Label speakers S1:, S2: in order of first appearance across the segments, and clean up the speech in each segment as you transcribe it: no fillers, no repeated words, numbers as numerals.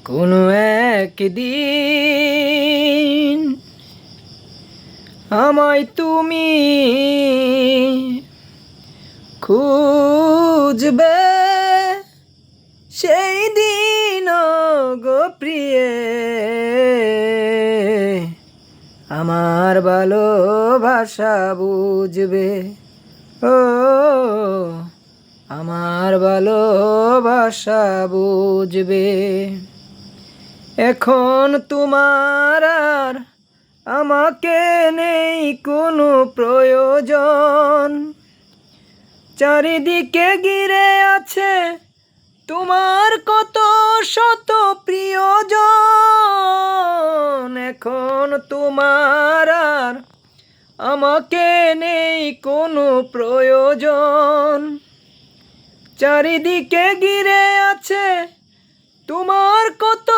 S1: কোনো একদিন আমায় তুমি খুঁজবে, সেই দিন গো প্রিয়ে আমার ভালোবাসা বুঝবে। ও আমার ভালোবাসা বুঝবে। এখন তোমার আর আমাকে নেই কোনো প্রয়োজন, চারিদিকে ঘিরে আছে তোমার কত শত প্রিয়জন। এখন তোমার আর আমাকে নেই কোনো প্রয়োজন, চারিদিকে ঘিরে আছে তোমার কত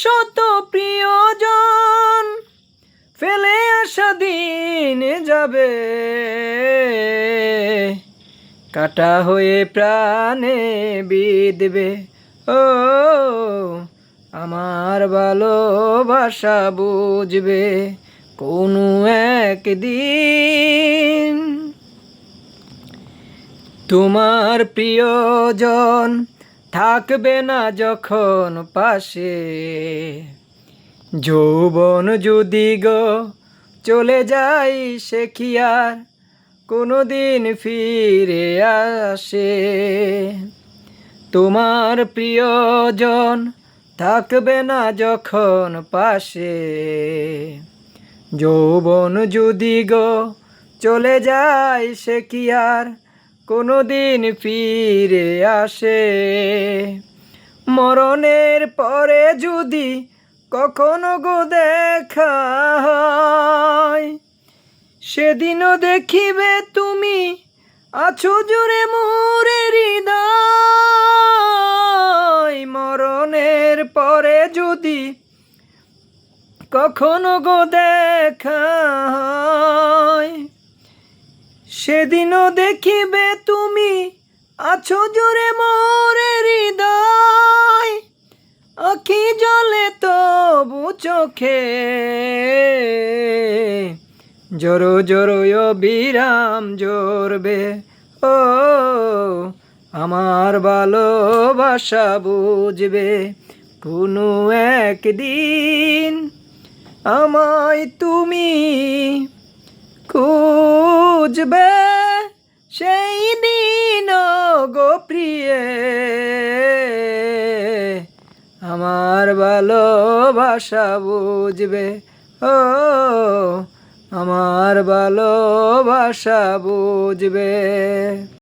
S1: শত প্রিয়জন। ফেলে আসা দিন যাবে, কাটা হয়ে প্রাণে বিঁধবে। ও আমার ভালোবাসা বুঝবে কোনো একদিন। তোমার প্রিয়জন থাকবে না যখন পাশে, যৌবন যদি গো চলে যাই সে কি আর কোনো দিন ফিরে আসে। তোমার প্রিয়জন থাকবে না যখন পাশে, যৌবন যদি গো চলে যায় সে কি আর কোনো দিন ফিরে আসে। মরণের পরে যদি কখনো গো দেখা হয়, সেদিনও দেখিবে তুমি আছো জুড়ে মোরে হৃদয়। মরণের পরে যদি কখনো গো দেখা হয়, সেদিনও দেখিবে তুমি আছো জুড়ে মোরে হৃদয়। আখি জলে তবু চোখে জোরো জোরো বিরাম জোরবে। ও আমার ভালোবাসা বুঝবে কোনো একদিন। আমায় তুমি খুঁজবে, সেই দিন গো প্রিয়ে আমার ভালোবাসা বুঝবে। ও আমার ভালোবাসা বুঝবে।